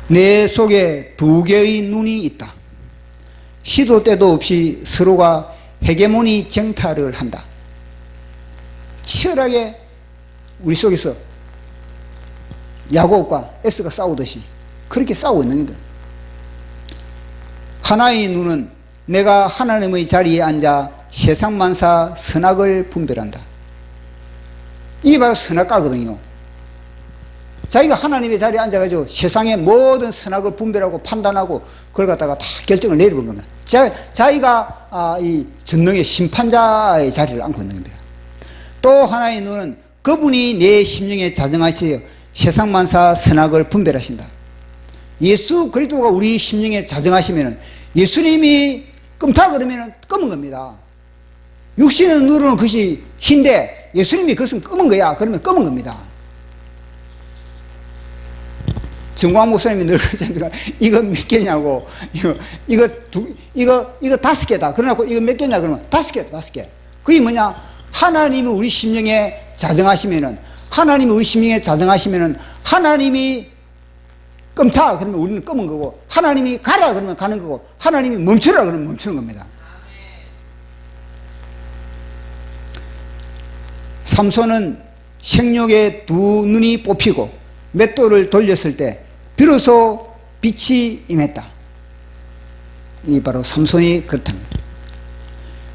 내 속에 두 개의 눈이 있다. 시도 때도 없이 서로가 헤게모니 쟁탈을 한다. 치열하게 우리 속에서 야곱과 에스가 싸우듯이 그렇게 싸우고 있는 겁니다. 하나의 눈은 내가 하나님의 자리에 앉아 세상 만사 선악을 분별한다. 이게 바로 선악가거든요. 자기가 하나님의 자리에 앉아가지고 세상의 모든 선악을 분별하고 판단하고 그걸 갖다가 다 결정을 내려본 겁니다. 자기가 이 전능의 심판자의 자리를 앉고 있는 겁니다. 또 하나의 눈은 그분이 내 심령에 자정하시어 세상 만사 선악을 분별하신다. 예수 그리스도가 우리 심령에 자정하시면 예수님이 끔타 그러면 검은 겁니다. 육신의 눈으로는 그것이 흰데 예수님이 그것은 검은 거야. 그러면 검은 겁니다. 정광 목사님이 늘 그러잖아요. 이거 몇 개냐고. 이거 5개다. 그러고 이거 몇 개냐 그러면 5개다. 5개. 그게 뭐냐? 하나님이 우리 심령에 자정하시면은 하나님이 우리 심령에 자정하시면은 하나님이 끔타 그러면 우리는 검은 거고 하나님이 가라 그러면 가는 거고 하나님이 멈추라 그러면 멈추는 겁니다. 삼손은 생육에 두 눈이 뽑히고 맷돌을 돌렸을 때 비로소 빛이 임했다. 이 바로 삼손이 그렇답니다.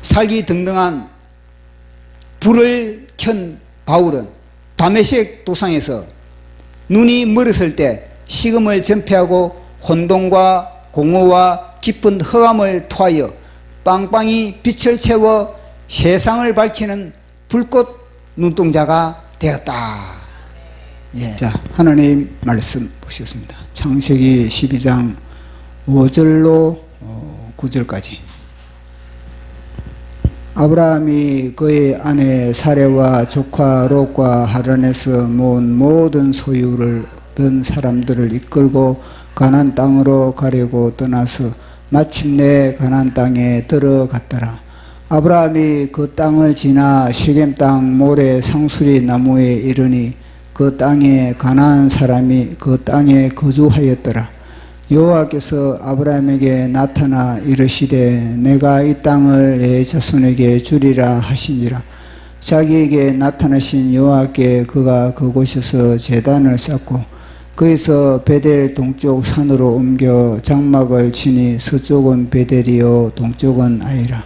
살기 등등한 불을 켠 바울은 다메섹 도상에서 눈이 멀었을 때 식음을 전폐하고 혼돈과 공허와 깊은 허감을 토하여 빵빵히 빛을 채워 세상을 밝히는 불꽃 눈동자가 되었다. 예. 자, 하나님 말씀 보시겠습니다. 창세기 12장 5절로 9절까지. 아브라함이 그의 아내 사레와 조카 롯과 하란에서 모은 모든 소유를 얻은 사람들을 이끌고 가나안 땅으로 가려고 떠나서 마침내 가나안 땅에 들어갔더라. 아브라함이 그 땅을 지나 시겜 땅 모래 상수리 나무에 이르니 그 땅에 가나안 사람이 그 땅에 거주하였더라. 여호와께서 아브라함에게 나타나 이르시되 내가 이 땅을 내 자손에게 주리라 하시니라. 자기에게 나타나신 여호와께 그가 그곳에서 제단을 쌓고 거기서 베델 동쪽 산으로 옮겨 장막을 치니 서쪽은 베델이요 동쪽은 아이라.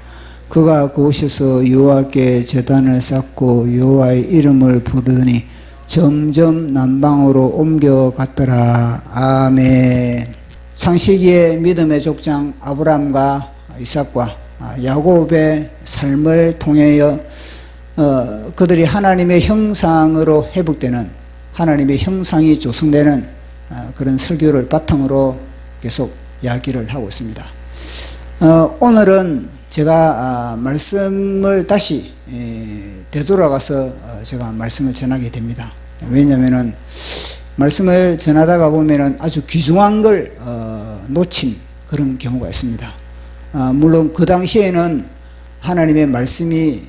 그가 그곳에서 여호와께 제단을 쌓고 여호와의 이름을 부르더니 점점 남방으로 옮겨갔더라. 아멘. 창세기의 믿음의 족장 아브라함과 이삭과 야곱의 삶을 통하여 그들이 하나님의 형상으로 회복되는 하나님의 형상이 조성되는 그런 설교를 바탕으로 계속 이야기를 하고 있습니다. 오늘은 제가 말씀을 다시 되돌아가서 제가 말씀을 전하게 됩니다. 왜냐하면 말씀을 전하다가 보면 아주 귀중한 걸 놓친 그런 경우가 있습니다. 물론 그 당시에는 하나님의 말씀이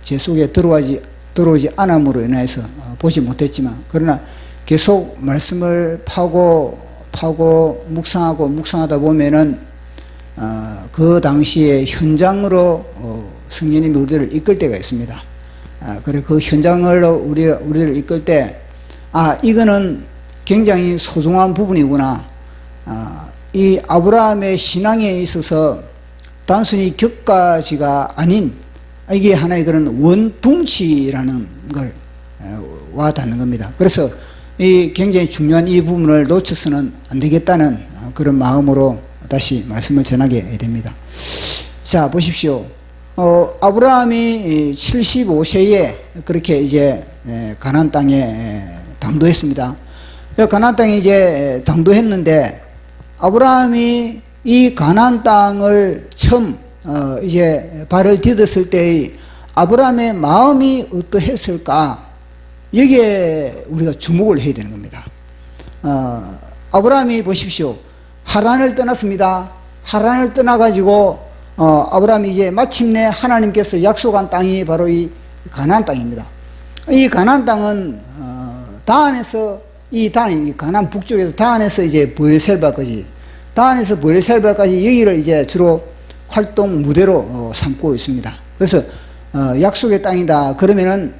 제 속에 들어오지 않음으로 인해서 보지 못했지만 그러나 계속 말씀을 파고 묵상하다 보면은 그 당시에 현장으로 성령님이 우리를 이끌 때가 있습니다. 그래 그 현장으로 우리를 이끌 때 이거는 굉장히 소중한 부분이구나. 이 아브라함의 신앙에 있어서 단순히 격가지가 아닌 이게 하나의 그런 원통치라는 걸 와닿는 겁니다. 그래서 이 굉장히 중요한 이 부분을 놓쳐서는 안 되겠다는 그런 마음으로 다시 말씀을 전하게 됩니다. 자, 보십시오. 아브라함이 75세에 그렇게 이제 가나안 땅에 당도했습니다. 가나안 땅에 이제 당도했는데 아브라함이 이 가나안 땅을 처음 이제 발을 디뎠을 때의 아브라함의 마음이 어떠했을까? 여기에 우리가 주목을 해야 되는 겁니다. 아브라함이 보십시오. 하란을 떠났습니다. 하란을 떠나가지고 아브라함이 이제 마침내 하나님께서 약속한 땅이 바로 이 가나안 땅입니다. 이 가나안 땅은 다안에서 이 단이 가나안 북쪽에서 단에서 이제 브엘셀바까지, 단에서 브엘셀바까지 여기를 이제 주로 활동 무대로 삼고 있습니다. 그래서 약속의 땅이다 그러면은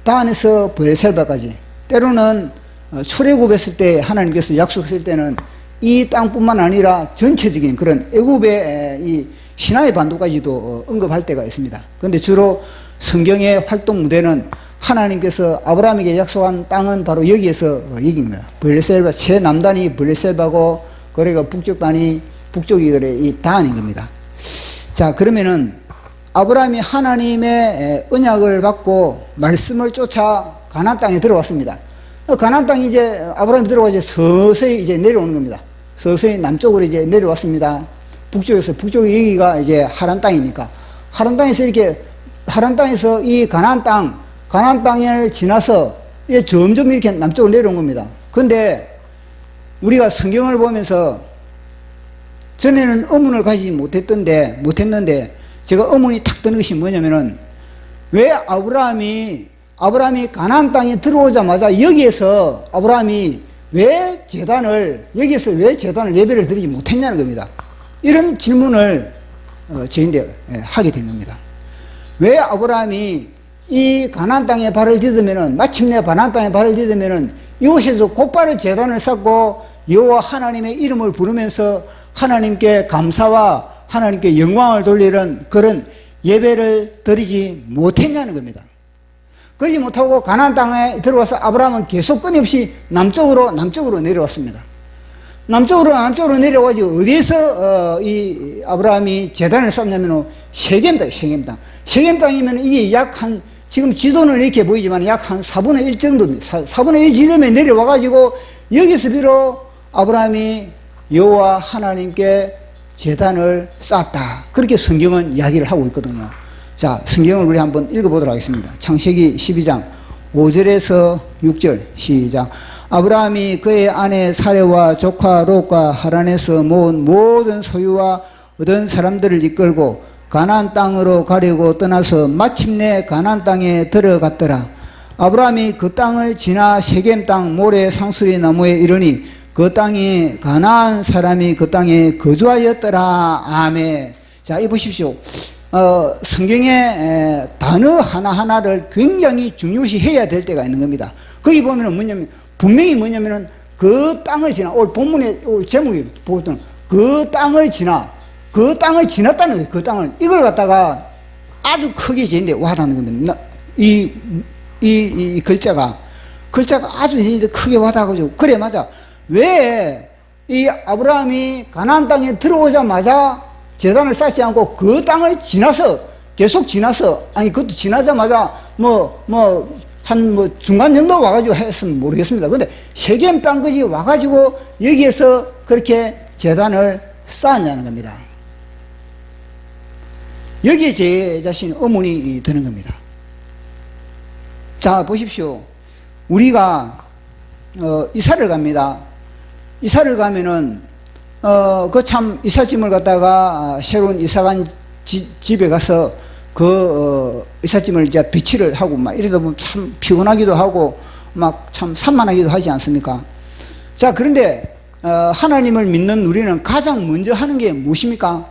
단에서 브엘셀바까지, 때로는 출애굽했을 때 하나님께서 약속했을 때는 이 땅뿐만 아니라 전체적인 그런 애굽의 이 시나이 반도까지도 언급할 때가 있습니다. 그런데 주로 성경의 활동 무대는 하나님께서 아브라함에게 약속한 땅은 바로 여기에서 여기입니다. 브엘셀바, 최남단이 브엘셀바고, 그래가 북쪽이 그래 이 단인 겁니다. 자, 그러면은 아브라함이 하나님의 언약을 받고 말씀을 쫓아 가나안 땅에 들어왔습니다. 가나안 땅이 이제 아브라함이 들어가 이제 서서히 이제 내려오는 겁니다. 서서히 남쪽으로 이제 내려왔습니다. 북쪽이 여기가 이제 하란 땅이니까 하란 땅에서 이 가나안 땅을 지나서 이제 점점 이렇게 남쪽으로 내려온 겁니다. 그런데 우리가 성경을 보면서 전에는 의문을 가지지 못했는데 제가 의문이 탁 드는 것이 뭐냐면은, 왜 아브라함이 가나안 땅에 들어오자마자 여기에서 아브라함이 왜 재단을 예배를 드리지 못했냐는 겁니다. 이런 질문을 저희인데 하게 된 겁니다. 왜 아브라함이 이 가나안 땅에 발을 디디면은, 마침내 가나안 땅에 발을 디디면은 이곳에서 곧바로 재단을 쌓고 여호와 하나님의 이름을 부르면서 하나님께 감사와 하나님께 영광을 돌리는 그런 예배를 드리지 못했냐는 겁니다. 그러지 못하고 가나안 땅에 들어와서 아브라함은 계속 끊임없이 남쪽으로 내려왔습니다. 남쪽으로 내려와가지고 어디에서 이 아브라함이 제단을 쌓냐면 세겜 땅이면 이게 지금 지도는 이렇게 보이지만 약 한 4분의 1 정도입니다. 4분의 1 지점에 내려와가지고 여기서 비로 아브라함이 여호와 하나님께 제단을 쌓았다. 그렇게 성경은 이야기를 하고 있거든요. 자, 성경을 우리 한번 읽어보도록 하겠습니다. 창세기 12장 5절에서 6절 시작. 아브라함이 그의 아내 사레와 조카 롯과 하란에서 모은 모든 소유와 얻은 사람들을 이끌고 가나안 땅으로 가려고 떠나서 마침내 가나안 땅에 들어갔더라. 아브라함이 그 땅을 지나 세겜 땅 모래 상수리 나무에 이르니 그 땅이 가나안 사람이 그 땅에 거주하였더라. 아멘. 자, 이 보십시오. 성경의 단어 하나하나를 굉장히 중요시 해야 될 때가 있는 겁니다. 거기 보면은 분명히 뭐냐면은 그 땅을 지나, 오늘 본문의 제목이 보거든. 그 땅을 지났다는 거예요. 그 땅을. 이걸 갖다가 아주 크게 지는데 와닿는 겁니다. 이 글자가 아주 크게 와닿아가지고, 그래, 맞아. 왜 이 아브라함이 가나안 땅에 들어오자마자 제단을 쌓지 않고 그 땅을 계속 지나서, 그것도 지나자마자 중간 정도 와가지고 했으면 모르겠습니다. 근데 세겜 땅까지 와가지고 여기에서 그렇게 제단을 쌓았냐는 겁니다. 여기에 제 자신 의문이 드는 겁니다. 자, 보십시오. 우리가 이사를 갑니다. 이사를 가면은 이삿짐을 갖다가 새로운 이사간 집에 가서 이삿짐을 이제 배치를 하고 막 이러다 보면 참 피곤하기도 하고 막 참 산만하기도 하지 않습니까? 자, 그런데 하나님을 믿는 우리는 가장 먼저 하는 게 무엇입니까?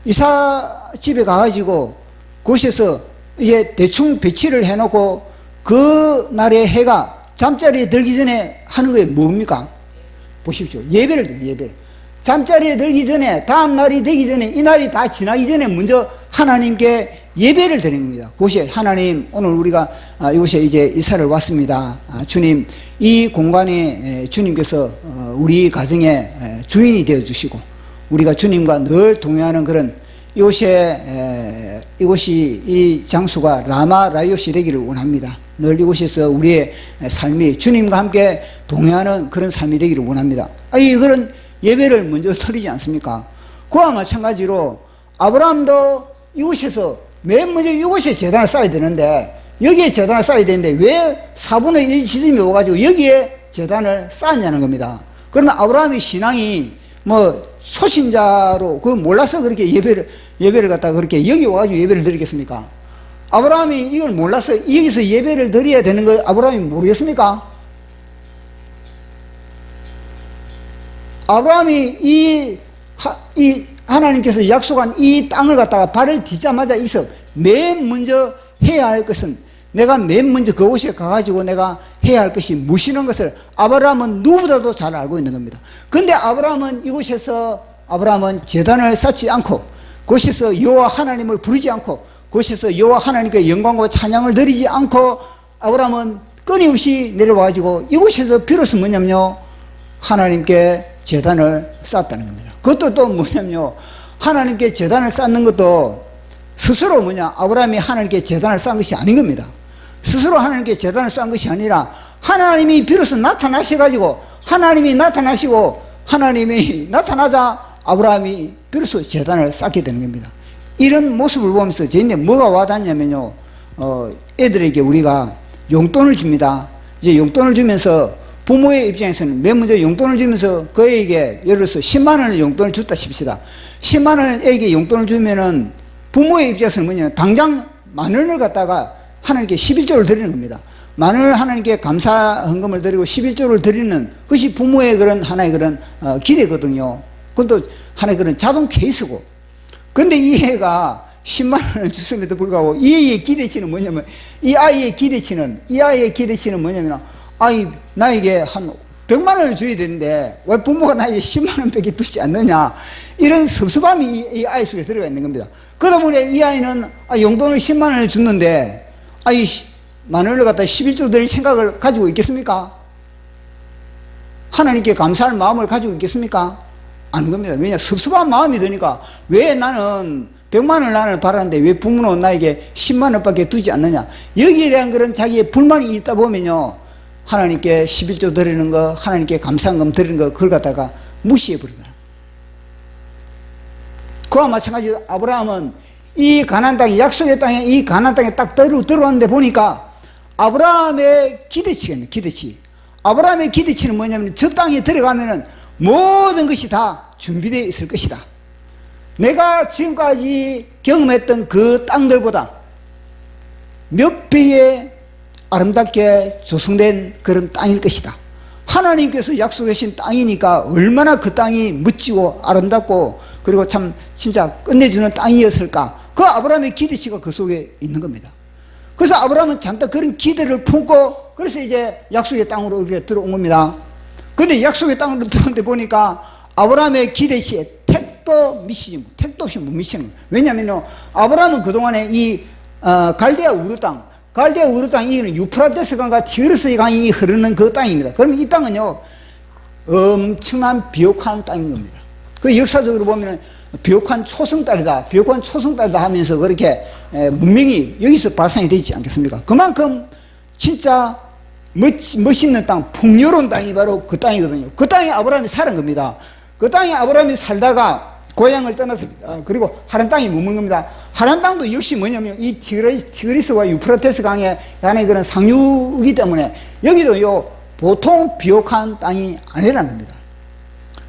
이삿집에 가가지고 그곳에서 이제 대충 배치를 해놓고 그 날의 해가 잠자리에 들기 전에 하는 게 뭡니까? 보십시오. 예배를 드려요. 예배. 잠자리에 들기 전에, 다음 날이 되기 전에, 이 날이 다 지나기 전에 먼저 하나님께 예배를 드리는 겁니다. 그것이 하나님, 오늘 우리가 이곳에 이제 이사를 왔습니다. 주님, 이 공간에 주님께서 우리 가정의 주인이 되어 주시고 우리가 주님과 늘 동행하는 그런 이곳이 이 장소가 라마라이옷이 되기를 원합니다. 늘 이곳에서 우리의 삶이 주님과 함께 동행하는 그런 삶이 되기를 원합니다. 그런 예배를 먼저 드리지 않습니까? 그와 마찬가지로 아브라함도 이곳에서 맨 먼저 이곳에 제단을 쌓아야 되는데, 여기에 제단을 쌓아야 되는데 왜 4분의 1 지점이 와가지고 여기에 제단을 쌓았냐는 겁니다. 그러면 아브라함의 신앙이 소신자로 몰라서 그렇게 예배를 갖다가 그렇게 여기 와가지고 예배를 드리겠습니까? 아브라함이 이걸 몰라서 여기서 예배를 드려야 되는 걸 아브라함이 모르겠습니까? 아브라함이 이 하나님께서 약속한 이 땅을 갖다가 발을 디자마자 있어 맨 먼저 해야 할 것은, 내가 맨 먼저 그곳에 가가지고 내가 해야 할 것이 무엇이라는 것을 아브라함은 누구보다도 잘 알고 있는 겁니다. 그런데 아브라함은 이곳에서 제단을 쌓지 않고, 그곳에서 여호와 하나님을 부르지 않고, 그곳에서 여호와 하나님께 영광과 찬양을 드리지 않고, 아브라함은 끊임없이 내려와가지고 이곳에서 비로소 뭐냐면요, 하나님께 제단을 쌓았다는 겁니다. 그것도 또 뭐냐면요, 하나님께 제단을 쌓는 것도 스스로 아브라함이 하나님께 제단을 쌓은 것이 아닌 겁니다. 스스로 하나님께 제단을 쌓은 것이 아니라 하나님이 비로소 나타나셔가지고, 하나님이 나타나자 아브라함이 비로소 제단을 쌓게 되는 겁니다. 이런 모습을 보면서 저희는 뭐가 와닿냐면요, 애들에게 우리가 용돈을 줍니다. 이제 용돈을 주면서 부모의 입장에서는 맨 먼저 용돈을 주면서 그에게 예를 들어서 10만 원을 용돈을 줬다 칩시다. 10만 원에게 용돈을 주면은 부모의 입장에서는 뭐냐면 당장 만 원을 갖다가 하나님께 11조를 드리는 겁니다. 만 원을 하나님께 감사 헌금을 드리고 11조를 드리는 것이 부모의 그런 하나의 그런 기대거든요. 그것도 하나의 그런 자동 케이스고. 그런데 이 애가 10만 원을 줬음에도 불구하고 이 아이의 기대치는 뭐냐면, 이 아이의 기대치는 뭐냐면, 나에게 한 100만 원을 줘야 되는데 왜 부모가 나에게 10만 원밖에 두지 않느냐, 이런 섭섭함이 이 아이 속에 들어가 있는 겁니다. 그러다 보니 이 아이는 용돈을 10만 원을 줬는데 만 원을 갖다 11조 드릴 생각을 가지고 있겠습니까? 하나님께 감사할 마음을 가지고 있겠습니까? 아닌 겁니다. 왜냐, 섭섭한 마음이 드니까, 왜 나는 100만 원을 나를 바라는데 왜 부모는 나에게 10만 원밖에 두지 않느냐, 여기에 대한 그런 자기의 불만이 있다 보면요, 하나님께 11조 드리는 거, 하나님께 감사한금 드리는 거, 그걸 갖다가 무시해버리거나. 그와 마찬가지로 아브라함은 이 가나안 땅, 약속의 땅에, 이 가나안 땅에 딱 들어왔는데 보니까 아브라함의 기대치. 아브라함의 기대치는 뭐냐면, 저 땅에 들어가면은 모든 것이 다 준비되어 있을 것이다. 내가 지금까지 경험했던 그 땅들보다 몇 배의 아름답게 조성된 그런 땅일 것이다. 하나님께서 약속하신 땅이니까 얼마나 그 땅이 멋지고 아름답고, 그리고 참 진짜 끝내주는 땅이었을까. 그 아브라함의 기대치가 그 속에 있는 겁니다. 그래서 아브라함은 잔뜩 그런 기대를 품고, 그래서 이제 약속의 땅으로 이렇게 들어온 겁니다. 그런데 약속의 땅으로 들어오는데 보니까 아브라함의 기대치에 택도 없이 못 미치는 거예요. 왜냐하면 아브라함은 그동안에 이 갈대아 우르 땅, 이는 유프라테스 강과 티그리스 강이 흐르는 그 땅입니다. 그러면 이 땅은요, 엄청난 비옥한 땅인 겁니다. 그 역사적으로 보면 비옥한 초승달이다 하면서 그렇게 문명이 여기서 발상이 되지 않겠습니까? 그만큼 진짜 멋있는 땅, 풍요로운 땅이 바로 그 땅이거든요. 그 땅에 아브라함이 사는 겁니다. 그 땅에 아브라함이 살다가 고향을 떠났습니다. 그리고 하란 땅에 머무는 겁니다. 하란 땅도 역시 뭐냐면 이 티그리스와 유프라테스 강의 안에 그런 상류이기 때문에 여기도요, 보통 비옥한 땅이 아니라는 겁니다.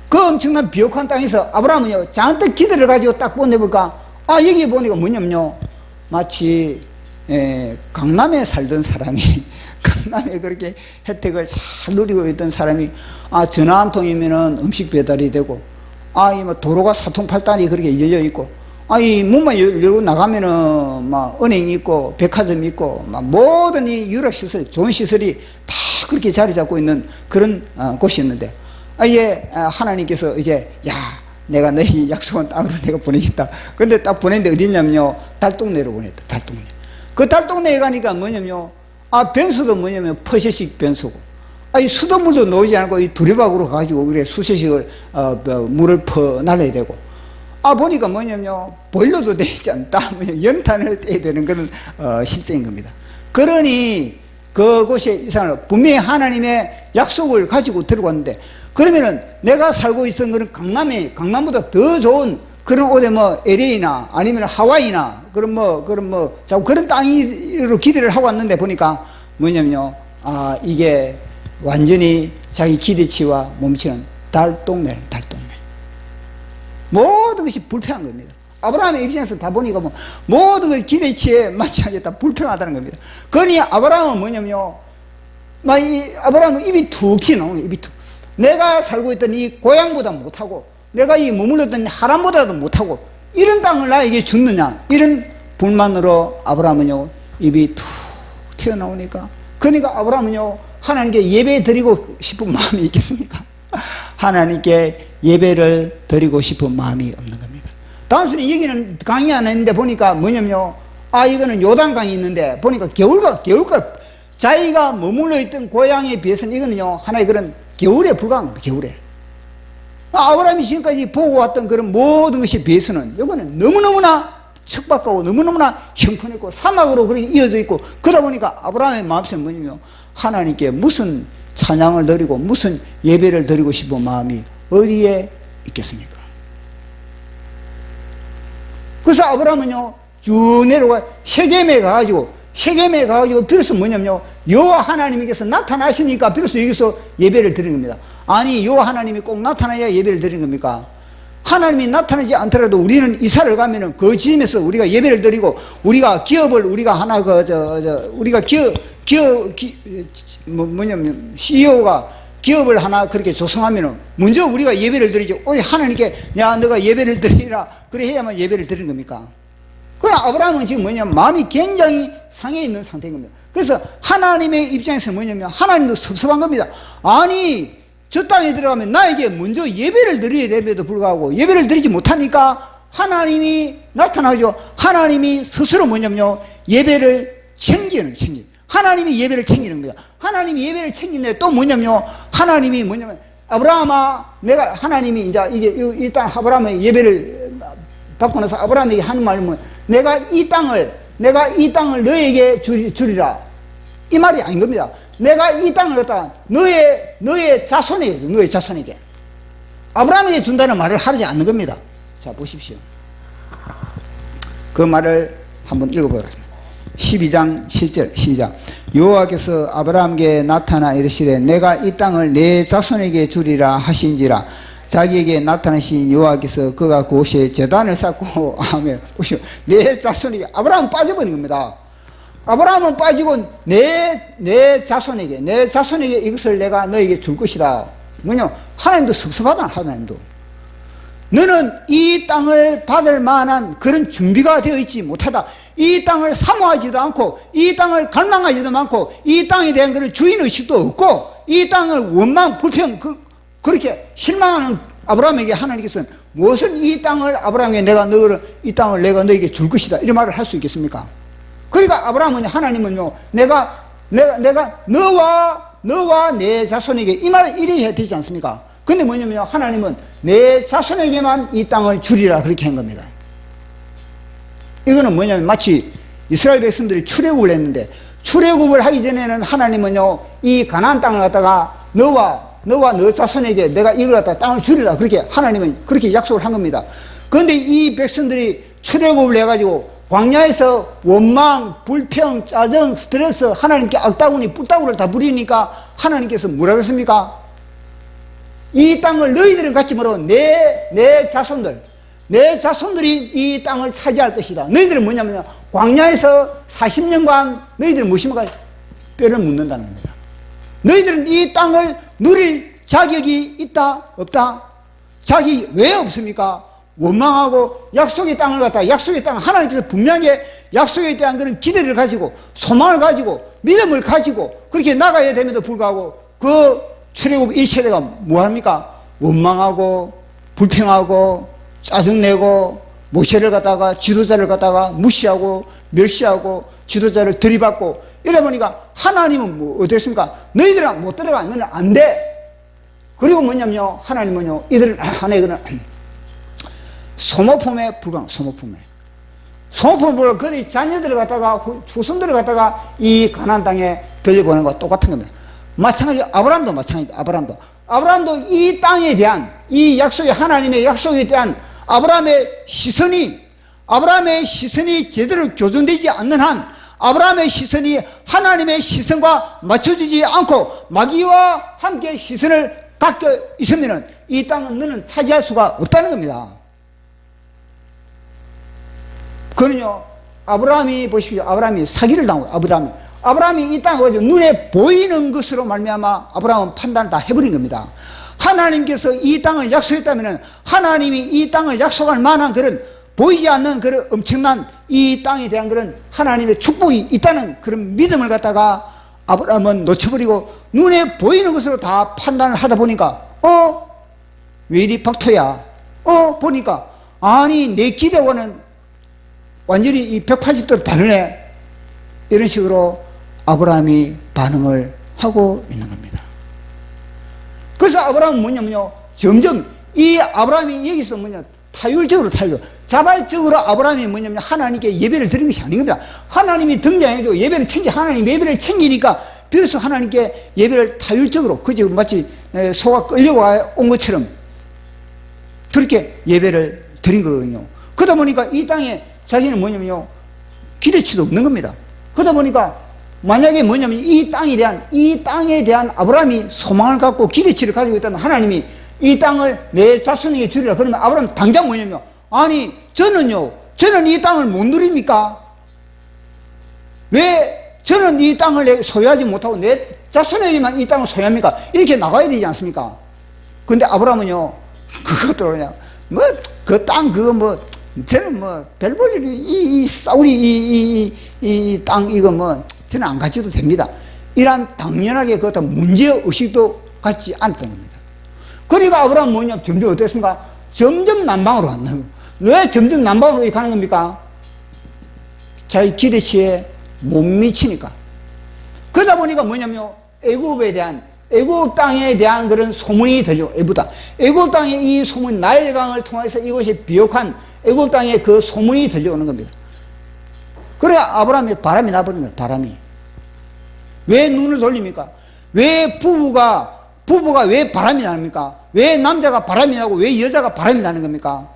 그 엄청난 비옥한 땅에서 아브라함은요, 잔뜩 기대를 가지고 딱 보내볼까, 여기 보니까 뭐냐면요, 마치 강남에 살던 사람이 강남에 그렇게 혜택을 잘 누리고 있던 사람이 전화 한 통이면은 음식 배달이 되고, 뭐 도로가 사통팔달이 그렇게 열려 있고, 이 문만 열고 나가면은 막 은행이 있고 백화점이 있고 막 모든 이 유락시설, 좋은 시설이 다 그렇게 자리 잡고 있는 그런 곳이었는데, 하나님께서 이제 내가 너희 약속한 땅으로 내가 보내겠다. 근데 딱 보냈는데 어디냐면요, 달동네로 보냈다. 달동네. 그 달동네에 가니까 뭐냐면요, 변수도 뭐냐면 퍼셔식 변수고, 이 수돗물도 놓이지 않고 이 두레박으로 가지고 그래 수세식을 물을 퍼 날려야 되고, 보니까 뭐냐면요, 보일러도 되지 않다. 연탄을 떼야 되는 그런 실정인 겁니다. 그러니 그곳에 이상을 분명히 하나님의 약속을 가지고 들어갔는데, 그러면은 내가 살고 있던 그런 강남보다 더 좋은 그런 어디 LA나 아니면 하와이나 자꾸 그런 땅으로 기대를 하고 왔는데 보니까 뭐냐면요, 이게 완전히 자기 기대치와 몸치는 달동네. 모든 것이 불평한 겁니다. 아브라함의 입장에서 다 보니까 모든 것이 기대치에 맞지 않게 다 불평하다는 겁니다. 그러니 아브라함은 뭐냐면요, 아브라함은 입이 툭 튀어나오는 거예요. 입이 툭. 내가 살고 있던 이 고향보다 못하고 내가 이 머물렀던 하란보다도 못하고 이런 땅을 나에게 줬느냐, 이런 불만으로 아브라함은요 입이 툭 튀어나오니까, 그러니까 아브라함은요 하나님께 예배 드리고 싶은 마음이 있겠습니까? 하나님께 예배를 드리고 싶은 마음이 없는 겁니다. 단순히 여기는 강이 하나 있는데 보니까 뭐냐면요, 이거는 요단강이 있는데 보니까 겨울과 자기가 머물러 있던 고향에 비해서는 이거는요 하나의 그런 겨울에 불과한 겁니다. 겨울에. 아브라함이 지금까지 보고 왔던 그런 모든 것에 비해서는 이거는 너무너무나 척박하고 너무너무나 형편있고 사막으로 그렇게 이어져 있고, 그러다 보니까 아브라함의 마음속에 뭐냐면 하나님께 무슨 찬양을 드리고 무슨 예배를 드리고 싶은 마음이 어디에 있겠습니까? 그래서 아브라함은요 쭉 내려가 셰겜에 가가지고 비로소 뭐냐면요 여호와 하나님께서 나타나시니까 비로소 여기서 예배를 드리는 겁니다. 아니 여호와 하나님이 꼭 나타나야 예배를 드리는 겁니까? 하나님이 나타나지 않더라도 우리는 이사를 가면은 그 집에서 우리가 예배를 드리고, 우리가 기업을 우리가 하나 우리가 뭐냐면 CEO가 기업을 하나 그렇게 조성하면은 먼저 우리가 예배를 드리죠. 하나님께 야 너가 예배를 드리라 그래 해야만 예배를 드리는 겁니까? 그러나 아브라함은 지금 뭐냐면 마음이 굉장히 상해 있는 상태인 겁니다. 그래서 하나님의 입장에서 뭐냐면 하나님도 섭섭한 겁니다. 아니 저 땅에 들어가면 나에게 먼저 예배를 드려야 됨에도 불구하고 예배를 드리지 못하니까 하나님이 나타나죠. 하나님이 스스로 뭐냐면요 예배를 챙기는 하나님이 예배를 챙기는 거야. 하나님이 예배를 챙기는데 또 뭐냐면요 하나님이 뭐냐면 아브라함아 내가 하나님이 이제 이게 일단 아브라함의 예배를 받고 나서 아브라함에게 하는 말은 내가 이 땅을 너에게 주리라 이 말이 아닌 겁니다. 내가 이 땅을 갖다가 너의 자손에게 아브라함에게 준다는 말을 하지 않는 겁니다. 자 보십시오. 그 말을 한번 읽어보도록 하겠습니다. 12장 7절 시작. 여호와께서 아브라함에게 나타나 이르시되 내가 이 땅을 내 자손에게 주리라 하신지라. 자기에게 나타나신 여호와께서 그가 그곳에 제단을 쌓고 하며 보시오 내 자손에게 아브라함은 빠져버린 겁니다. 아브라함은 빠지고 내 자손에게 이것을 내가 너에게 줄 것이다. 뭐냐 하나님도 섭섭하다. 하나님도 너는 이 땅을 받을 만한 그런 준비가 되어 있지 못하다. 이 땅을 사모하지도 않고 이 땅을 갈망하지도 않고 이 땅에 대한 그런 주인의식도 없고 이 땅을 원망 불평 그렇게 실망하는 아브라함에게 하나님께서는 무슨 이 땅을 아브라함에게 이 땅을 내가 너에게 줄 것이다 이런 말을 할 수 있겠습니까? 그러니까 아브라함은 하나님은요 내가 너와 내 자손에게 이 말을 이래 해야 되지 않습니까? 근데 뭐냐면요 하나님은 내 자손에게만 이 땅을 주리라 그렇게 한 겁니다. 이거는 뭐냐면 마치 이스라엘 백성들이 출애굽을 했는데 출애굽을 하기 전에는 하나님은요 이 가나안 땅을 갖다가 너와 너 자손에게 내가 이걸 갖다가 땅을 주리라 그렇게 하나님은 그렇게 약속을 한 겁니다. 그런데 이 백성들이 출애굽을 해가지고 광야에서 원망, 불평, 짜증, 스트레스, 하나님께 악다구니, 뿔다구를 다 부리니까 하나님께서 뭐라고 했습니까? 이 땅을 너희들은 갖지 말고 내 자손들이 이 땅을 차지할 것이다. 너희들은 뭐냐면 광야에서 40년간 너희들은 무엇입니까? 뼈를 묻는다는 겁니다. 너희들은 이 땅을 누릴 자격이 있다? 없다? 자격이 왜 없습니까? 원망하고 약속의 땅을 갖다가 약속의 땅 하나님께서 분명하게 약속에 대한 그런 기대를 가지고 소망을 가지고 믿음을 가지고 그렇게 나가야 됨에도 불구하고 그 출애굽 이 세대가 뭐합니까? 원망하고 불평하고 짜증내고 모세를 갖다가 지도자를 갖다가 무시하고 멸시하고 지도자를 들이받고 이래 보니까 하나님은 뭐 어땠습니까? 너희들은 못 들어가. 너는 안 돼. 그리고 뭐냐면요 하나님은요 이들은 하나의 그런 소모품에 불과한 소모품을 그들이 자녀들을 갖다가 후손들을 갖다가 이 가나안 땅에 들려보는 것과 똑같은 겁니다. 마찬가지로 아브라함도 마찬가지입니다. 아브라함도 이 땅에 대한 이 약속의 하나님의 약속에 대한 아브라함의 시선이 제대로 교정되지 않는 한 아브라함의 시선이 하나님의 시선과 맞춰지지 않고 마귀와 함께 시선을 갖고 있으면 이 땅은 너는 차지할 수가 없다는 겁니다. 그는요 아브라함이 보십시오. 아브라함이 사기를 당하고 아브라함이 이 땅을 가지고 눈에 보이는 것으로 말미암아 아브라함은 판단을 다 해버린 겁니다. 하나님께서 이 땅을 약속했다면 하나님이 이 땅을 약속할 만한 그런 보이지 않는 그런 엄청난 이 땅에 대한 그런 하나님의 축복이 있다는 그런 믿음을 갖다가 아브라함은 놓쳐버리고 눈에 보이는 것으로 다 판단을 하다 보니까 왜 이리 박토야? 보니까 아니 내 기대와는 완전히 이 180도로 다르네. 이런 식으로 아브라함이 반응을 하고 있는 겁니다. 그래서 아브라함은 뭐냐면요, 점점 이 아브라함이 여기서 타율적으로 자발적으로 아브라함이 뭐냐면 하나님께 예배를 드리는 것이 아닙니다. 하나님이 등장해주고 예배를 하나님 예배를 챙기니까 비로소 하나님께 예배를 타율적으로, 그저 마치 소가 끌려와 온 것처럼 그렇게 예배를 드린 거거든요. 그러다 보니까 이 땅에 자기는 뭐냐면요, 기대치도 없는 겁니다. 그러다 보니까 만약에 뭐냐면 이 땅에 대한 아브라함이 소망을 갖고 기대치를 가지고 있다면 하나님이 이 땅을 내 자손에게 주리라 그러면 아브라함 당장 뭐냐면요, 아니 저는 이 땅을 못 누립니까? 왜 저는 이 땅을 소유하지 못하고 내 자손에게만 이 땅을 소유합니까? 이렇게 나가야 되지 않습니까? 근데 아브라함은요, 그것도 그냥 그 땅 그거 저는 별 볼 일이 이 싸우리 이 땅 이거 저는 안 가져도 됩니다. 이런 당연하게 그것도 문제의식도 갖지 않았던 겁니다. 그러니까 아브라함은 뭐냐, 점점 어땠습니까? 점점 남방으로 갔는 거예요. 왜 점점 남방으로 가는 겁니까? 자기 기대치에 못 미치니까. 그러다 보니까 뭐냐면 애굽 땅에 대한 그런 소문이 들려. 애굽 땅의 이 소문, 나일강을 통해서 이곳이 비옥한 애굽 땅에 그 소문이 들려오는 겁니다. 그래 아브라함이 바람이 나버린 거예요. 바람이. 왜 눈을 돌립니까? 왜 부부가 왜 바람이 납니까? 왜 남자가 바람이 나고 왜 여자가 바람이 나는 겁니까?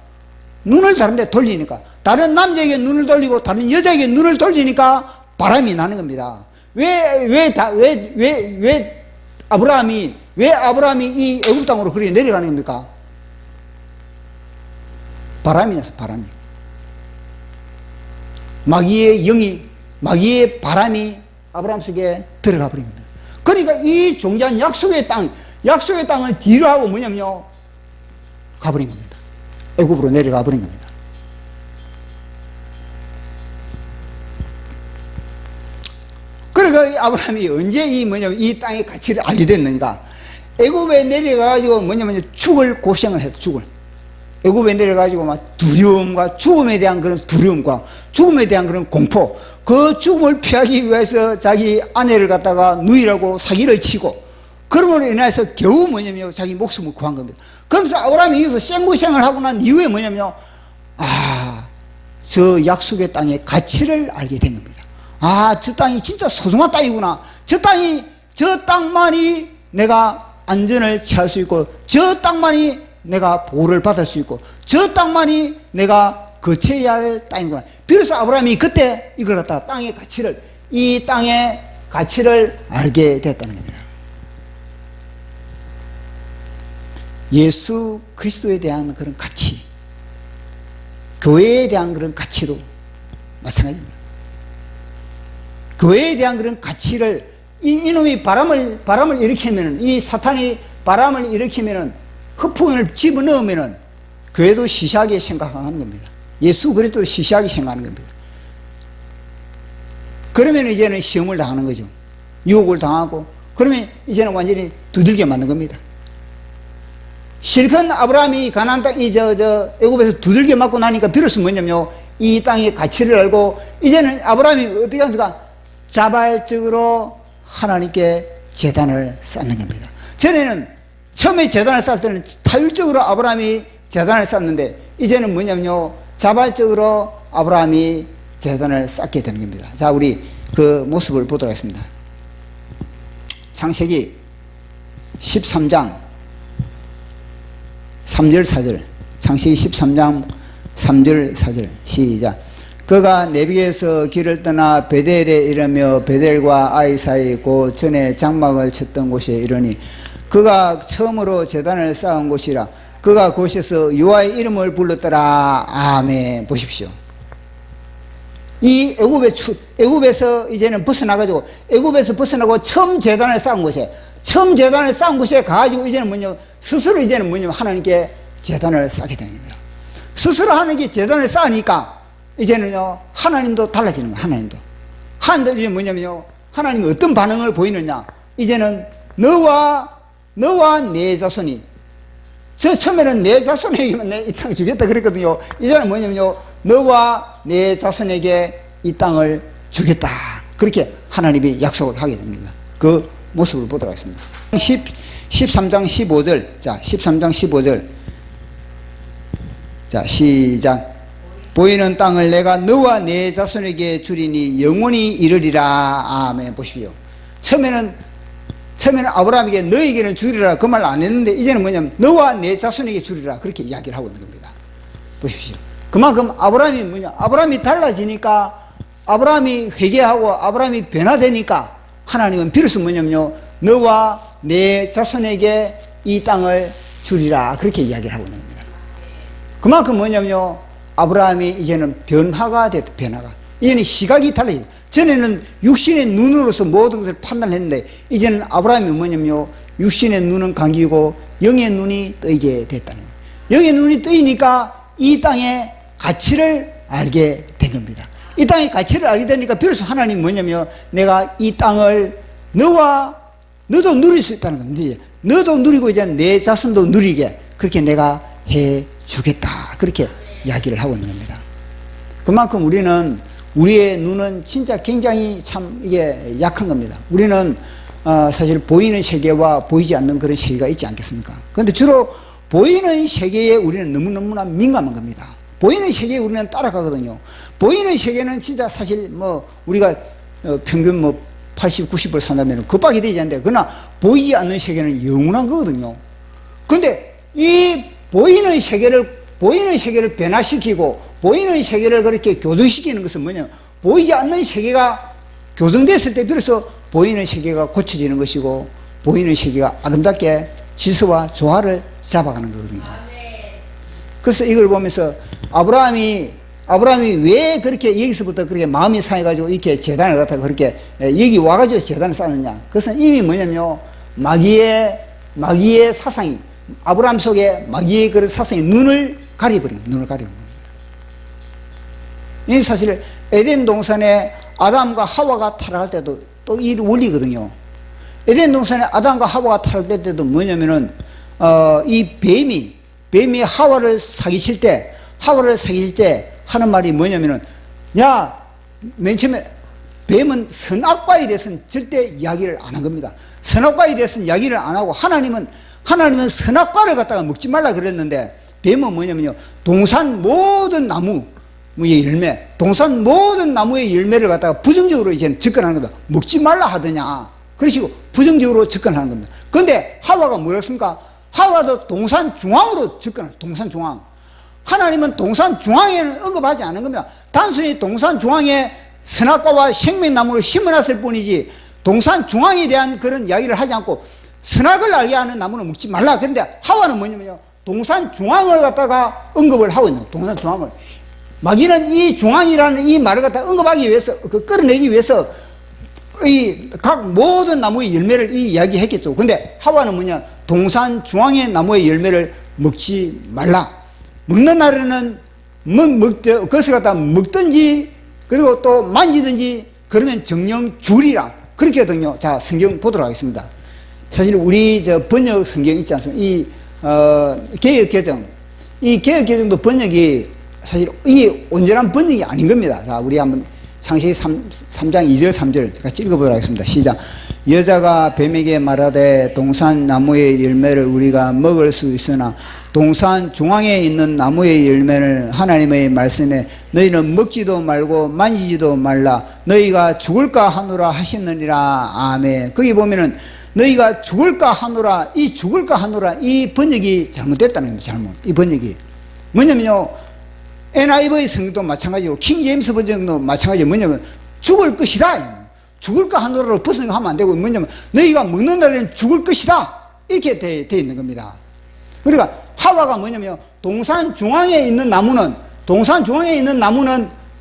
눈을 다른 데 돌리니까. 다른 남자에게 눈을 돌리고 다른 여자에게 눈을 돌리니까 바람이 나는 겁니다. 왜 아브라함이 이 애굽 땅으로 그렇게 내려가는 겁니까? 바람이 나서, 바람이. 마귀의 바람이 아브라함 속에 들어가 버린 겁니다. 그러니까 이 존재한 약속의 땅을 뒤로 하고 뭐냐면요, 가버린 겁니다. 애굽으로 내려가 버린 겁니다. 그러니까 아브라함이 언제 이 땅의 가치를 알게 됐느니까, 애굽에 내려가가지고 죽을 고생을 했다, 죽을. 애굽에 내려가지고 두려움과 죽음에 대한 그런 두려움과 죽음에 대한 그런 공포, 그 죽음을 피하기 위해서 자기 아내를 갖다가 누이라고 사기를 치고, 그러므로 인해서 겨우 자기 목숨을 구한 겁니다. 그래서 아브라함이 여기서 생고생을 하고 난 이후에 저 약속의 땅의 가치를 알게 된 겁니다. 저 땅이 진짜 소중한 땅이구나. 저 땅만이 내가 안전을 취할 수 있고, 저 땅만이 내가 보호를 받을 수 있고, 저 땅만이 내가 거쳐야 할 땅이구나. 비로소 아브라함이 그때 이걸 갖다가 이 땅의 가치를 알게 됐다는 겁니다. 예수 그리스도에 대한 그런 가치, 교회에 대한 그런 가치도 마찬가지입니다. 교회에 대한 그런 가치를 이놈이 바람을 일으키면은, 이 사탄이 바람을 일으키면은, 흑풍을 집어넣으면은 교회도 시시하게 생각하는 겁니다. 예수 그리스도를 시시하게 생각하는 겁니다. 그러면 이제는 시험을 당하는 거죠. 유혹을 당하고, 그러면 이제는 완전히 두들겨 맞는 겁니다. 실컷 아브라함이 가나안 땅, 애굽에서 두들겨 맞고 나니까 비로소 이 땅의 가치를 알고, 이제는 아브라함이 어떻게 합니까? 자발적으로 하나님께 제단을 쌓는 겁니다. 전에는 처음에 제단을 쌓을 때는 타율적으로 아브라함이 제단을 쌓는데, 이제는 자발적으로 아브라함이 제단을 쌓게 되는 겁니다. 자, 우리 그 모습을 보도록 하겠습니다. 창세기 13장 3절 4절. 창세기 13장 3절 4절 시작. 그가 내비에서 길을 떠나 베델에 이르며 베델과 아이 사이 그 전에 장막을 쳤던 곳에 이르니 그가 처음으로 제단을 쌓은 곳이라. 그가 그곳에서 여호와의 이름을 불렀더라. 아멘. 보십시오. 이 애굽에서 이제는 애굽에서 벗어나고 처음 제단을 쌓은 곳에, 처음 제단을 쌓은 곳에 가가지고 이제는 뭐냐면 스스로 이제는 뭐냐면 하나님께 제단을 쌓게 되는 겁니다. 스스로 하나님께 제단을 쌓으니까 이제는요 하나님도 달라지는 거예요. 하나님도 이제 뭐냐면요 하나님이 어떤 반응을 보이느냐, 이제는 너와 내 자손이, 저 처음에는 내 자손에게만 내 이 땅 주겠다 그랬거든요. 이제는 뭐냐면요 너와 내 자손에게 이 땅을 주겠다, 그렇게 하나님이 약속을 하게 됩니다. 그 모습을 보도록 하겠습니다. 13장 15절. 자, 13장 15절. 자, 시작. 보이는 땅을 내가 너와 내 자손에게 주리니 영원히 이르리라. 아멘. 보십시오. 처음에는 아브라함에게 너에게는 주리라 그 말 안 했는데 이제는 뭐냐면 너와 내 자손에게 주리라 그렇게 이야기를 하고 있는 겁니다. 보십시오. 그만큼 아브라함이 뭐냐, 아브라함이 달라지니까, 아브라함이 회개하고 아브라함이 변화되니까 하나님은 비로소 뭐냐면요 너와 내 자손에게 이 땅을 주리라 그렇게 이야기를 하고 있는 겁니다. 그만큼 뭐냐면요 아브라함이 이제는 변화가 됐다. 변화가 이제는 시각이 달라진다. 전에는 육신의 눈으로서 모든 것을 판단했는데 이제는 아브라함이 뭐냐면요 육신의 눈은 감기고 영의 눈이 뜨이게 됐다는 거예요. 영의 눈이 뜨이니까 이 땅의 가치를 알게 된 겁니다. 이 땅의 가치를 알게 되니까 비로소 하나님이 뭐냐면 내가 이 땅을 너도 누릴 수 있다는 겁니다. 너도 누리고 이제 내 자손도 누리게 그렇게 내가 해 주겠다 그렇게 이야기를 하고 있는 겁니다. 그만큼 우리의 눈은 진짜 굉장히 참 이게 약한 겁니다. 우리는 사실 보이는 세계와 보이지 않는 그런 세계가 있지 않겠습니까? 그런데 주로 보이는 세계에 우리는 너무너무나 민감한 겁니다. 보이는 세계에 우리는 따라가거든요. 보이는 세계는 진짜 사실 우리가 평균 80, 90을 산다면 급박이 되지 않는데, 그러나 보이지 않는 세계는 영원한 거거든요. 근데 이 보이는 세계를 변화시키고 보이는 세계를 그렇게 교정시키는 것은 뭐냐, 보이지 않는 세계가 교정됐을 때 비로소 보이는 세계가 고쳐지는 것이고 보이는 세계가 아름답게 질서와 조화를 잡아가는 거거든요. 그래서 이걸 보면서 아브라함이 왜 그렇게 여기서부터 그렇게 마음이 상해가지고 이렇게 제단을 갖다가 그렇게 여기 와가지고 제단을 쌓느냐. 그것은 이미 뭐냐면요 마귀의 사상이, 아브라함 속에 마귀의 그런 사상이 눈을 가려버린 겁니다. 이 사실 에덴 동산에 아담과 하와가 타락할 때도 또 이 원리거든요. 에덴 동산에 아담과 하와가 타락될 때도 뭐냐면은 이 뱀이 하와를 사기칠 때 하는 말이 뭐냐면은, 야, 맨 처음에 뱀은 선악과에 대해서는 절대 이야기를 안 한 겁니다. 선악과에 대해서는 이야기를 안 하고 하나님은 선악과를 갖다가 먹지 말라 그랬는데, 뱀은 뭐냐면요 동산 모든 나무의 열매, 동산 모든 나무의 열매를 갖다가 부정적으로 이제 접근하는 겁니다. 먹지 말라 하더냐, 그러시고 부정적으로 접근하는 겁니다. 그런데 하와가 뭐였습니까? 하와도 동산 중앙으로 접근합니다. 동산 중앙. 하나님은 동산 중앙에는 언급하지 않은 겁니다. 단순히 동산 중앙에 선악과와 생명나무를 심어놨을 뿐이지 동산 중앙에 대한 그런 이야기를 하지 않고 선악을 알게 하는 나무는 먹지 말라. 그런데 하와는 뭐냐면요 동산 중앙을 갖다가 언급을 하고 있는 거예요. 동산 중앙을. 마귀는 이 중앙이라는 이 말을 갖다가 언급하기 위해서, 끌어내기 위해서 이 각 모든 나무의 열매를 이야기했겠죠. 근데 하와는 뭐냐, 동산 중앙의 나무의 열매를 먹지 말라. 먹는 날에는 그것을 갖다 먹든지 그리고 또 만지든지 그러면 정령 줄이라 그렇게 하거든요. 자, 성경 보도록 하겠습니다. 사실 우리 번역 성경 있지 않습니까? 이 개역개정, 이 개역개정도 번역이 사실 이 온전한 번역이 아닌 겁니다. 자, 우리 한번 창세기 3장 2절 3절 같이 읽어보도록 하겠습니다. 시작. 여자가 뱀에게 말하되 동산 나무의 열매를 우리가 먹을 수 있으나 동산 중앙에 있는 나무의 열매를 하나님의 말씀에 너희는 먹지도 말고 만지지도 말라 너희가 죽을까 하노라 하셨느니라. 아멘. 거기 보면은 너희가 죽을까 하노라, 이 죽을까 하노라 이 번역이 잘못됐다는 겁니다. 잘못. 이 번역이 뭐냐면요 NIV 성경도 마찬가지고 킹 제임스 버전도 마찬가지고 뭐냐면 죽을 것이다. 죽을까 하노라로 벗어나면 안 되고 뭐냐면 너희가 먹는 날에는 죽을 것이다. 이렇게 돼 있는 겁니다. 그러니까 하와가 뭐냐면 동산 중앙에 있는 나무는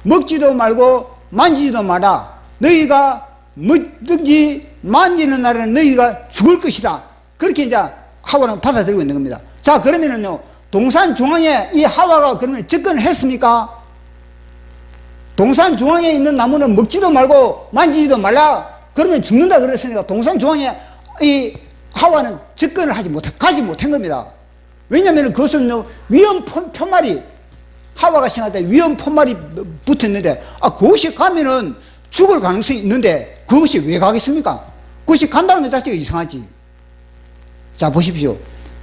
먹지도 말고 만지지도 마라. 너희가 먹든지 만지는 날에는 너희가 죽을 것이다. 그렇게 이제 하와는 받아들이고 있는 겁니다. 자, 그러면은요, 동산 중앙에 이 하와가 그러면 접근을 했습니까? 동산 중앙에 있는 나무는 먹지도 말고 만지지도 말라. 그러면 죽는다 그랬으니까 동산 중앙에 이 하와는 접근을 가지 못한 겁니다. 왜냐하면 그것은 위험 포말이, 하와가 생각할 때 위험 포말이 붙어 있는데, 그것이 가면은 죽을 가능성이 있는데 그것이 왜 가겠습니까? 그것이 간다는 것 자체가 이상하지. 자, 보십시오.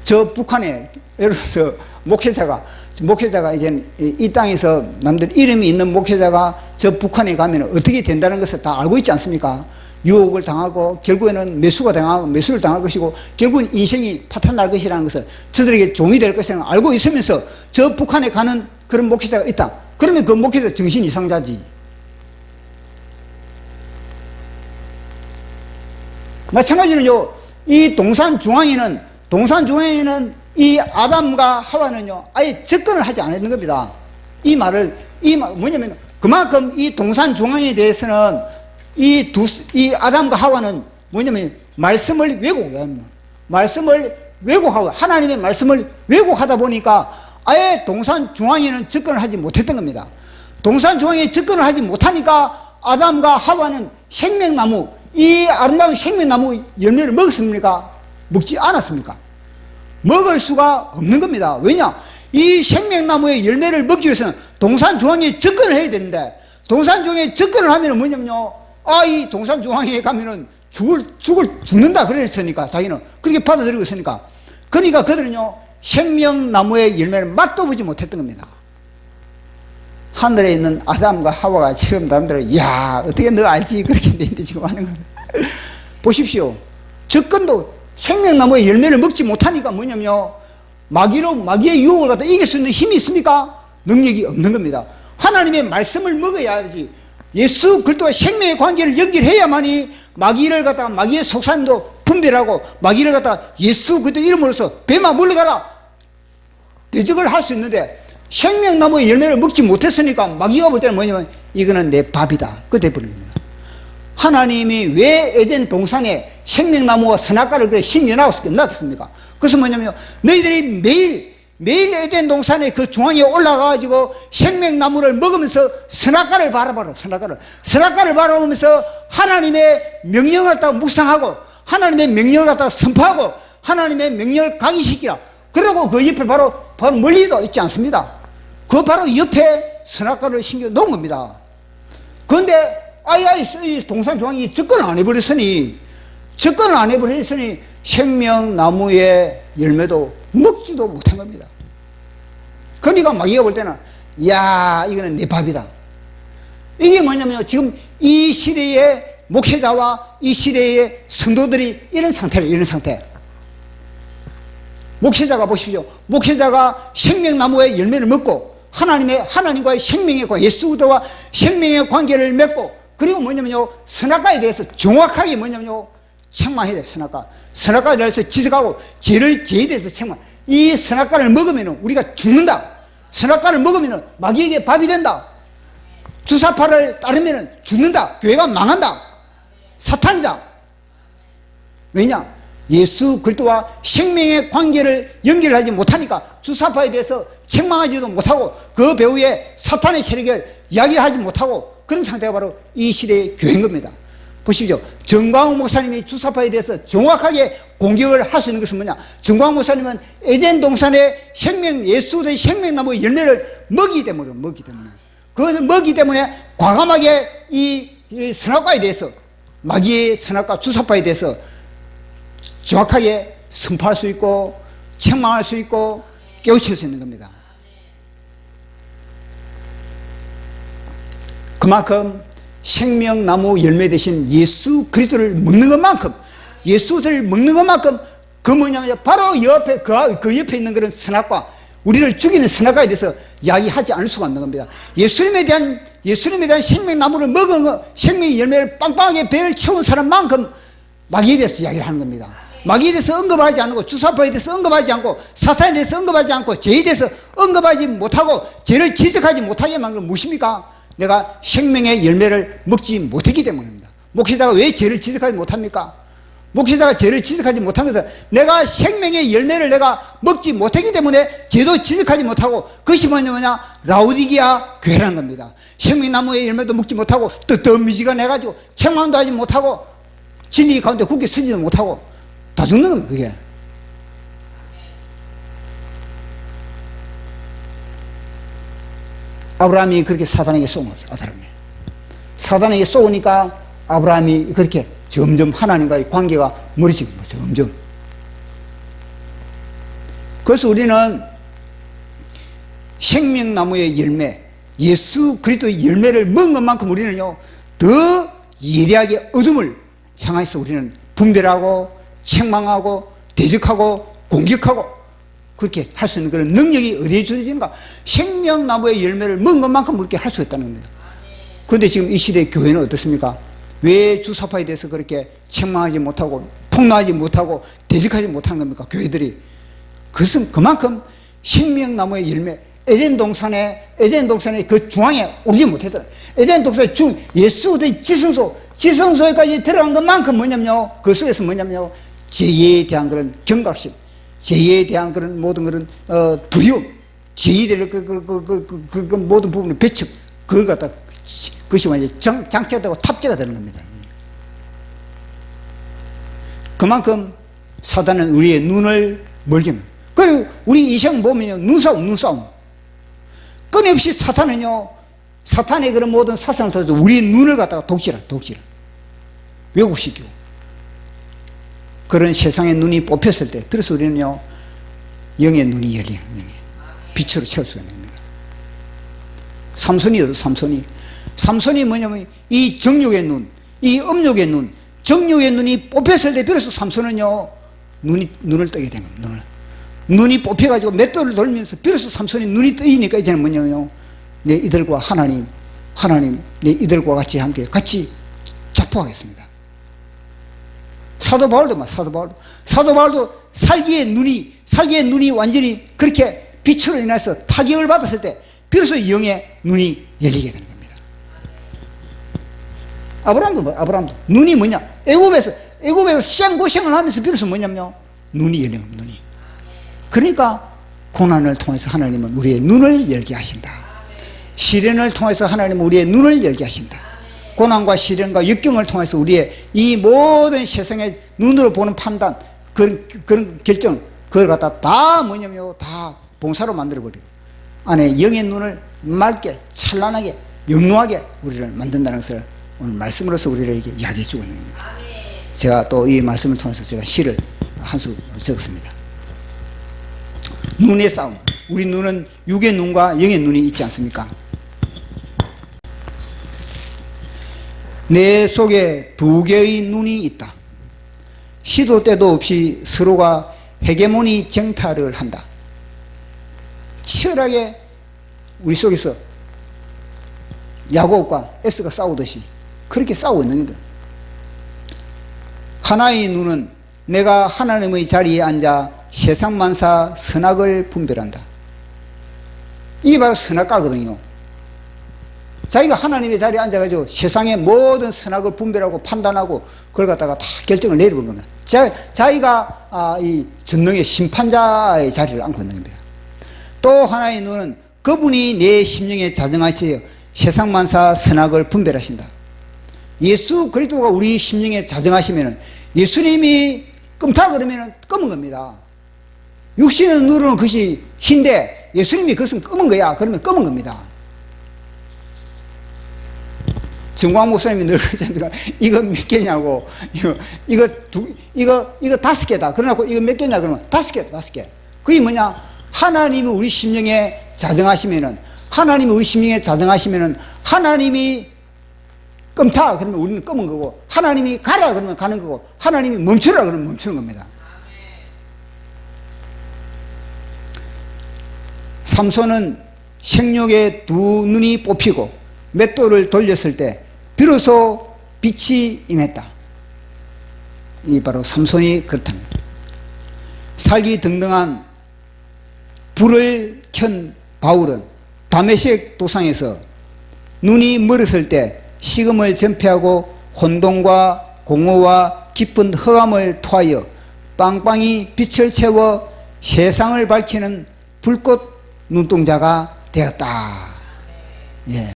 저 북한에, 예를 들어서 목회자가 이제 이 땅에서 남들 이름이 있는 목회자가 저 북한에 가면 어떻게 된다는 것을 다 알고 있지 않습니까? 유혹을 당하고 결국에는 매수를 당할 것이고 결국은 인생이 파탄날 것이라는 것을 저들에게 종이 될 것이라는 걸 알고 있으면서 저 북한에 가는 그런 목회자가 있다. 그러면 그 목회자 정신 이상자지. 마찬가지로요, 이 동산 중앙에는 이 아담과 하와는요, 아예 접근을 하지 않았는 겁니다. 이 말 뭐냐면, 그만큼 이 동산 중앙에 대해서는 이 아담과 하와는 뭐냐면, 말씀을 왜곡하고, 하나님의 말씀을 왜곡하다 보니까 아예 동산 중앙에는 접근을 하지 못했던 겁니다. 동산 중앙에 접근을 하지 못하니까 아담과 하와는 생명나무, 이 아름다운 생명나무 열매를 먹었습니까? 먹지 않았습니까? 먹을 수가 없는 겁니다. 왜냐? 이 생명나무의 열매를 먹기 위해서는 동산 중앙에 접근을 해야 되는데, 동산 중앙에 접근을 하면 뭐냐면요, 이 동산 중앙에 가면은 죽는다 그랬으니까, 자기는 그렇게 받아들이고 있으니까, 그러니까 그들은요, 생명나무의 열매를 맛도 보지 못했던 겁니다. 하늘에 있는 아담과 하와가 지금 남들은, 야, 어떻게 너 알지? 그렇게 했는데 지금 하는 거예요. 보십시오. 접근도 생명나무의 열매를 먹지 못하니까 뭐냐면요, 마귀의 유혹을 갖다 이길 수 있는 힘이 있습니까? 능력이 없는 겁니다. 하나님의 말씀을 먹어야지, 예수 그리스도와 생명의 관계를 연결해야만이 마귀의 속삭임도 분별하고 마귀를 갖다가 예수 그리스도 이름으로써 뱀아 물러가라 대적을 할 수 있는데, 생명나무의 열매를 먹지 못했으니까 마귀가 볼 때는 뭐냐면, 이거는 내 밥이다. 그 돼버린 겁니다. 하나님이 왜 에덴 동산에 생명나무와 선악과를 심겨놔서 끝났겠습니까? 그것은 뭐냐면, 너희들이 매일 에덴 동산에 그 중앙에 올라가가지고 생명나무를 먹으면서 선악과를 바라봐라. 선악과를 바라보면서 하나님의 명령을 갖다가 묵상하고 하나님의 명령을 갖다가 선포하고 하나님의 명령을 강의시키라. 그러고 그 옆에 바로 멀리도 있지 않습니다. 그 바로 옆에 선악과를 심겨 놓은 겁니다. 그런데 이 동산 중앙이 접근을 안 해버렸으니 생명나무의 열매도 먹지도 못한 겁니다. 그러니까 마귀가 볼 때는, 야, 이거는 내 밥이다. 이게 뭐냐면, 지금 이 시대의 목회자와 이 시대의 성도들이 이런 상태. 목회자가 보십시오. 목회자가 생명나무의 열매를 먹고 하나님과의 생명의 관계, 예수 그리스도와 생명의 관계를 맺고, 그리고 뭐냐면요, 선악과에 대해서 정확하게 뭐냐면요, 책망해야 돼. 선악과에 대해서 지적하고 죄에 대해서 책망. 이 선악과를 먹으면 우리가 죽는다. 선악과를 먹으면 마귀에게 밥이 된다. 주사파를 따르면 죽는다. 교회가 망한다. 사탄이다. 왜냐? 예수 그리스도와 생명의 관계를 연결하지 못하니까 주사파에 대해서 책망하지도 못하고 그 배후에 사탄의 세력을 이야기하지 못하고 그런 상태가 바로 이 시대의 교회인 겁니다. 보십시오. 정광훈 목사님이 주사파에 대해서 정확하게 공격을 할 수 있는 것은 뭐냐? 정광훈 목사님은 에덴 동산의 예수의 생명나무의 열매를 먹이기 때문에 그것을 먹이기 때문에 과감하게 이 선악과에 대해서, 마귀의 선악과 주사파에 대해서 정확하게 선포할 수 있고 책망할 수 있고 깨우칠 수 있는 겁니다. 그만큼 생명나무 열매 대신 예수 그리스도를 먹는 것만큼, 그 뭐냐면 바로 옆에 그 옆에 있는 그런 선악과, 우리를 죽이는 선악과에 대해서 이야기하지 않을 수가 없는 겁니다. 예수님에 대한 생명나무를 먹은 생명의 열매를 빵빵하게 배를 채운 사람만큼 마귀에 대해서 이야기를 하는 겁니다. 마귀에 대해서 언급하지 않고, 주사파에 대해서 언급하지 않고, 사탄에 대해서 언급하지 않고, 죄에 대해서 언급하지 못하고, 죄를 지적하지 못하게 만든 건 무엇입니까? 내가 생명의 열매를 먹지 못했기 때문입니다. 목회자가 왜 죄를 지적하지 못합니까? 목회자가 죄를 지적하지 못한 것은 내가 생명의 열매를 내가 먹지 못했기 때문에 죄도 지적하지 못하고, 그것이 뭐냐 라우디게아 교회라는 겁니다. 생명나무의 열매도 먹지 못하고 뜨뜻미지근해가지고 책망도 하지 못하고 진리 가운데 굳게 서지도 못하고 다 죽는 겁니다. 그게 아브라함이 그렇게 사단에게 쏘은 거죠. 사단에게 쏘으니까 아브라함이 그렇게 점점 하나님과의 관계가 멀어지고 점점. 그래서 우리는 생명나무의 열매, 예수 그리스도의 열매를 먹은 것만큼 우리는요 더 예리하게 어둠을 향해서 우리는 분별하고 책망하고 대적하고 공격하고 그렇게 할 수 있는 그런 능력이 어디에 주어지는가? 생명나무의 열매를 먹은 것만큼 그렇게 할 수 있다는 겁니다. 그런데 지금 이 시대의 교회는 어떻습니까? 왜 주사파에 대해서 그렇게 책망하지 못하고 폭로하지 못하고 대적하지 못한 겁니까? 교회들이. 그것은 그만큼 생명나무의 열매, 에덴 동산의 그 중앙에 오르지 못했더라. 에덴 동산의 예수 그리스도의 지성소에까지 들어간 것만큼 뭐냐면요, 그 속에서 뭐냐면요, 죄에 대한 그런 경각심, 죄에 대한 그런 모든 그런 두려움, 죄에 대한 그 모든 부분의 배척, 그걸 갖다 그것이 완전히 장치가 되고 탑재가 되는 겁니다. 그만큼 사단은 우리의 눈을 멀게 합니다. 그리고 우리 이 시간 보면요, 눈싸움. 끊임없이 사탄은요, 사탄의 그런 모든 사상을 통해서 우리의 눈을 갖다가 독질하. 왜곡시키고. 그런 세상의 눈이 뽑혔을 때, 그래서 우리는요, 영의 눈이 열리는 겁니다. 빛으로 채울 수가 있는 겁니다. 삼손이 뭐냐면 이 정욕의 눈, 이 음욕의 눈, 정욕의 눈이 뽑혔을 때 비로소 삼손은요 눈을 뜨게 된 겁니다. 눈이 뽑혀가지고 맷돌을 돌면서 비로소 삼손이 눈이 뜨이니까 이제는 뭐냐면요, 내 이들과 하나님 내 이들과 같이 자포하겠습니다. 사도 바울도 살기의 눈이 완전히 그렇게 빛으로 인해서 타격을 받았을 때 비로소 영의 눈이 열리게 되는 겁니다. 아브라함도 눈이 뭐냐? 애굽에서 시행고생을 하면서 비로소 뭐냐면요, 눈이 열린 겁니다. 눈이. 그러니까 고난을 통해서 하나님은 우리의 눈을 열게 하신다. 시련을 통해서 하나님은 우리의 눈을 열게 하신다. 고난과 시련과 역경을 통해서 우리의 이 모든 세상의 눈으로 보는 판단, 그런 결정, 그걸 갖다 다 뭐냐면요, 다 봉사로 만들어버리고 안에 영의 눈을 맑게 찬란하게 영롱하게 우리를 만든다는 것을 오늘 말씀으로서 우리를 이렇게 이야기해 주고 있는 겁니다. 제가 또 이 말씀을 통해서 제가 시를 한 수 적었습니다. 눈의 싸움. 우리 눈은 육의 눈과 영의 눈이 있지 않습니까? 내 속에 두 개의 눈이 있다. 시도 때도 없이 서로가 헤게모니 쟁탈을 한다. 치열하게 우리 속에서 야곱과 에스가 싸우듯이 그렇게 싸우고 있는 겁니다. 하나의 눈은 내가 하나님의 자리에 앉아 세상 만사 선악을 분별한다. 이게 바로 선악가거든요. 자기가 하나님의 자리에 앉아가지고 세상의 모든 선악을 분별하고 판단하고 그걸 갖다가 다 결정을 내려본 겁니다. 자기가 이 전능의 심판자의 자리를 앉고 있는 겁니다. 또 하나의 눈은 그분이 내 심령에 자정하시어 세상 만사 선악을 분별하신다. 예수 그리스도가 우리 심령에 자정하시면은, 예수님이 끔타 그러면은 검은 겁니다. 육신의 눈은 그것이 흰데 예수님이 그것은 검은 거야. 그러면 검은 겁니다. 정광 목사님이 늘 그러잖아요. 이거 몇 개냐고. 이거 5개다. 그러고 이거 몇 개냐 그러면 5개다. 5개. 그게 뭐냐? 하나님이 우리 심령에 자정하시면은, 하나님이 끔타 그러면 우리는 검은 거고, 하나님이 가라 그러면 가는 거고, 하나님이 멈추라 그러면 멈추는 겁니다. 삼손은 생육의 두 눈이 뽑히고 맷돌을 돌렸을 때 비로소 빛이 임했다. 이 바로 삼손이 그렇다는 거예요. 살기 등등한 불을 켠 바울은 다메섹 도상에서 눈이 멀었을 때 식음을 전폐하고 혼돈과 공허와 깊은 허감을 토하여 빵빵히 빛을 채워 세상을 밝히는 불꽃 눈동자가 되었다. 예.